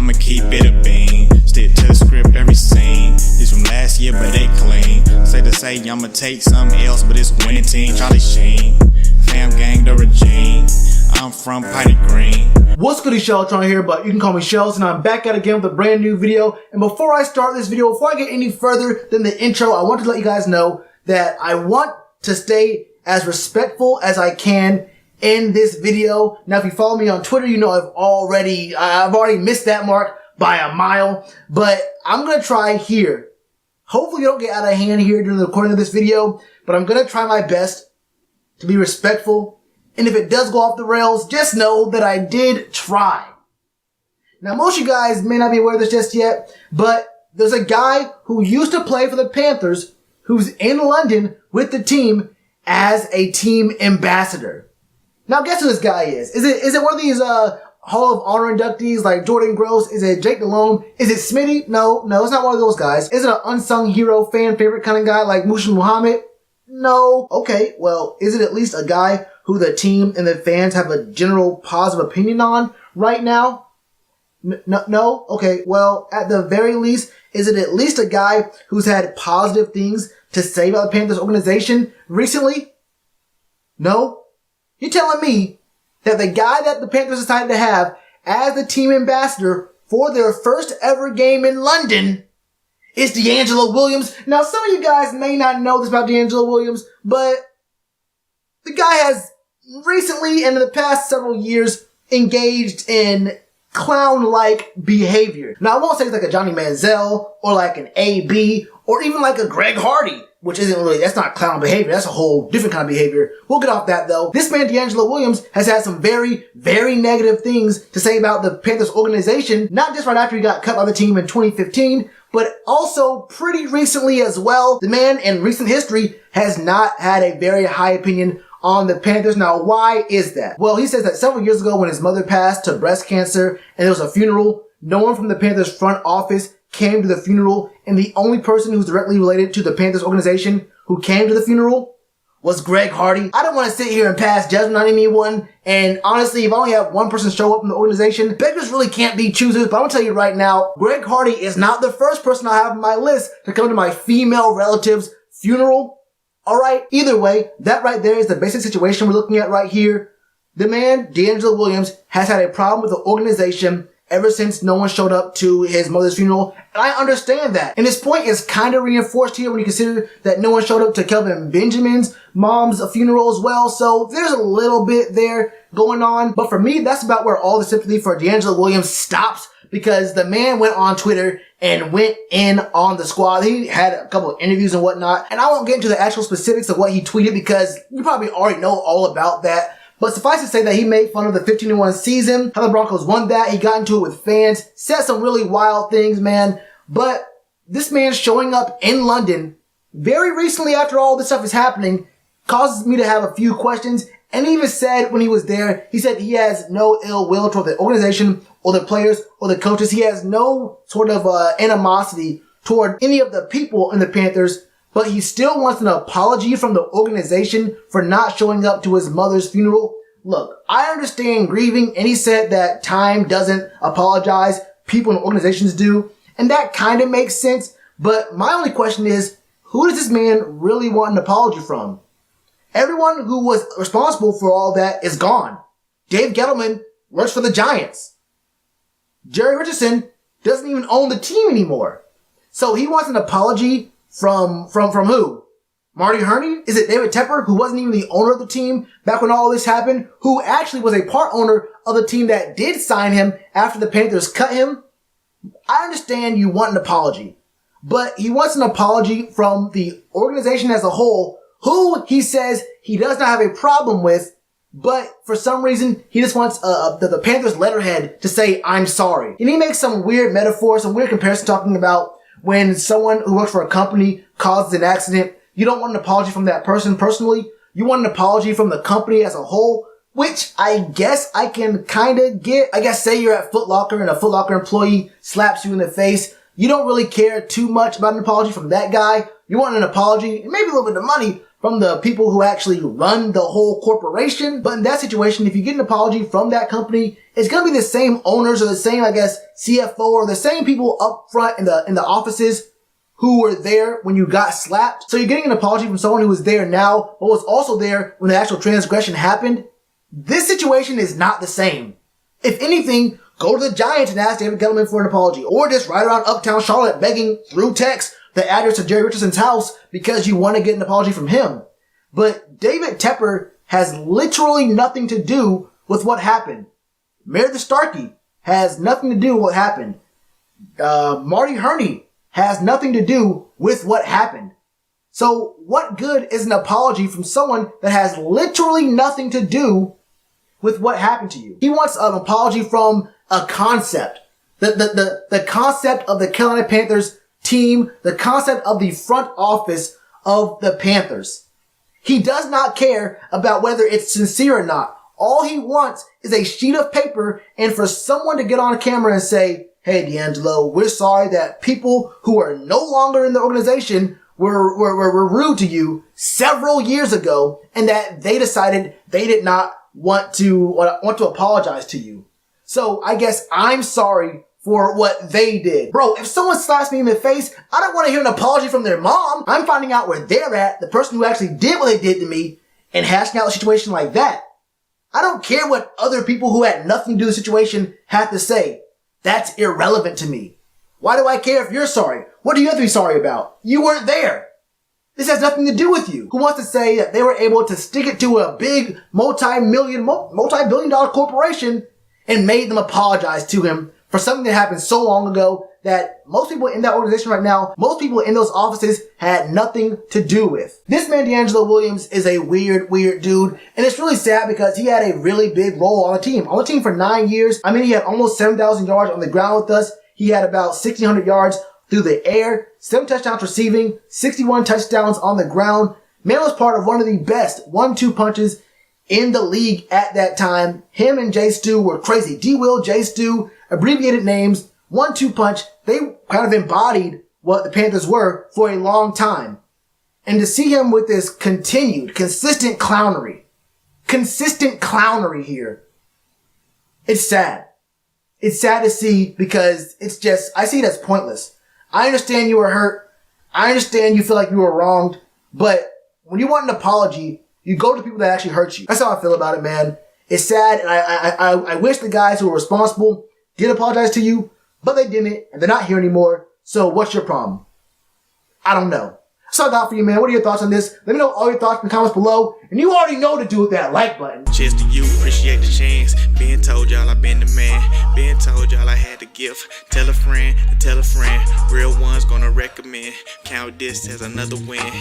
I'ma keep it a bean. Stick to the script, every scene. This from last year, but they clean. Say to say, I'ma take something else, but it's winning team. Charlie Sheen, fam gang, the regime. I'm from Piney Green. What's good, it's Shellitronnn here, but you can call me Shells, and I'm back at it again with a brand new video. And before I start this video, before I get any further than the intro, I want to let you guys know that I want to stay as respectful as I can in this video. Now, if you follow me on Twitter, you know I've already missed that mark by a mile, but I'm gonna try here. Hopefully you don't get out of hand here during the recording of this video, but I'm gonna try my best to be respectful. And if it does go off the rails, just know that I did try. Now, most of you guys may not be aware of this just yet, but there's a guy who used to play for the Panthers who's in London with the team as a team ambassador. Now, guess who this guy is? Is it one of these Hall of Honor inductees like Jordan Gross? Is it Jake Delhomme? Is it Smitty? No, it's not one of those guys. Is it an unsung hero, fan favorite kind of guy like Mushin Muhammad? No. Okay, well, is it at least a guy who the team and the fans have a general positive opinion on right now? No? Okay, well, at the very least, is it at least a guy who's had positive things to say about the Panthers organization recently? No? You're telling me that the guy that the Panthers decided to have as the team ambassador for their first ever game in London is DeAngelo Williams? Now, some of you guys may not know this about DeAngelo Williams, but the guy has recently and in the past several years engaged in clown-like behavior. Now, I won't say it's like a Johnny Manziel or like an AB or even like a Greg Hardy, which isn't really, that's not clown behavior. That's a whole different kind of behavior. We'll get off that though. This man, DeAngelo Williams, has had some very, very negative things to say about the Panthers organization, not just right after he got cut by the team in 2015, but also pretty recently as well. The man in recent history has not had a very high opinion on the Panthers. Now, why is that? Well, he says that several years ago when his mother passed to breast cancer and there was a funeral, no one from the Panthers front office came to the funeral, and the only person who's directly related to the Panthers organization who came to the funeral was Greg Hardy. I don't want to sit here and pass judgment on anyone, and honestly, if I only have one person show up in the organization, beggars really can't be choosers, but I'm gonna tell you right now, Greg Hardy is not the first person I have on my list to come to my female relative's funeral. Alright, either way, that right there is the basic situation we're looking at right here. The man, DeAngelo Williams, has had a problem with the organization ever since no one showed up to his mother's funeral, and I understand that. And his point is kind of reinforced here when you consider that no one showed up to Kelvin Benjamin's mom's funeral as well, so there's a little bit there going on. But for me, that's about where all the sympathy for DeAngelo Williams stops, because the man went on Twitter and went in on the squad. He had a couple of interviews and whatnot, and I won't get into the actual specifics of what he tweeted because you probably already know all about that. But suffice to say that he made fun of the 15-1 season, how the Broncos won that. He got into it with fans, said some really wild things, man. But this man showing up in London very recently after all this stuff is happening causes me to have a few questions. And he even said when he was there, he said he has no ill will toward the organization or the players or the coaches. He has no sort of animosity toward any of the people in the Panthers, but he still wants an apology from the organization for not showing up to his mother's funeral. Look, I understand grieving, and he said that time doesn't apologize, people and organizations do, and that kind of makes sense, but my only question is, who does this man really want an apology from? Everyone who was responsible for all that is gone. Dave Gettleman works for the Giants. Jerry Richardson doesn't even own the team anymore. So he wants an apology from who? Marty Herney? Is it David Tepper, who wasn't even the owner of the team back when all this happened, who actually was a part owner of the team that did sign him after the Panthers cut him? I understand you want an apology, but he wants an apology from the organization as a whole, who he says he does not have a problem with, but for some reason, he just wants the Panthers letterhead to say, I'm sorry. And he makes some weird metaphors, some weird comparison talking about when someone who works for a company causes an accident, you don't want an apology from that person personally. You want an apology from the company as a whole, which I guess I can kind of get. I guess say you're at Foot Locker and a Foot Locker employee slaps you in the face. You don't really care too much about an apology from that guy. You want an apology and maybe a little bit of money from the people who actually run the whole corporation. But in that situation, if you get an apology from that company, it's going to be the same owners or the same, I guess, CFO or the same people up front in the offices who were there when you got slapped. So you're getting an apology from someone who was there now, but was also there when the actual transgression happened. This situation is not the same. If anything, go to the Giants and ask David Gettleman for an apology, or just ride around uptown Charlotte begging through text the address of Jerry Richardson's house because you want to get an apology from him. But David Tepper has literally nothing to do with what happened. Meredith Starkey has nothing to do with what happened. Marty Herney has nothing to do with what happened. So what good is an apology from someone that has literally nothing to do with what happened to you? He wants an apology from a concept. The concept of the Carolina Panthers team, the concept of the front office of the Panthers. He does not care about whether it's sincere or not. All he wants is a sheet of paper and for someone to get on camera and say, "Hey, DeAngelo, we're sorry that people who are no longer in the organization were rude to you several years ago and that they decided they did not want to apologize to you. So I guess I'm sorry for what they did." Bro, if someone slaps me in the face, I don't want to hear an apology from their mom. I'm finding out where they're at, the person who actually did what they did to me, and hashing out a situation like that. I don't care what other people who had nothing to do with the situation have to say. That's irrelevant to me. Why do I care if you're sorry? What do you have to be sorry about? You weren't there. This has nothing to do with you. Who wants to say that they were able to stick it to a big multi-billion dollar corporation and made them apologize to him for something that happened so long ago that most people in that organization right now, most people in those offices had nothing to do with? This man, DeAngelo Williams, is a weird dude. And it's really sad because he had a really big role on the team. On the team for 9 years. I mean, he had almost 7,000 yards on the ground with us. He had about 1,600 yards through the air, 7 touchdowns receiving, 61 touchdowns on the ground. Man was part of one of the best 1-2 punches in the league at that time. Him and Jay Stu were crazy. D-Will, Jay Stu, abbreviated names, 1-2 punch. They kind of embodied what the Panthers were for a long time. And to see him with this consistent clownery here, it's sad. It's sad to see because I see it as pointless. I understand you were hurt. I understand you feel like you were wronged. But when you want an apology, you go to people that actually hurt you. That's how I feel about it, man. It's sad, and I wish the guys who were responsible did apologize to you, but they didn't, and they're not here anymore. So what's your problem? I don't know. So I got for you, man. What are your thoughts on this? Let me know all your thoughts in the comments below. And you already know to do with that like button. Cheers to you, appreciate the chance. Been told y'all I been the man. Been told y'all I had the gift. Tell a friend to tell a friend. Real ones gonna recommend. Count this as another win.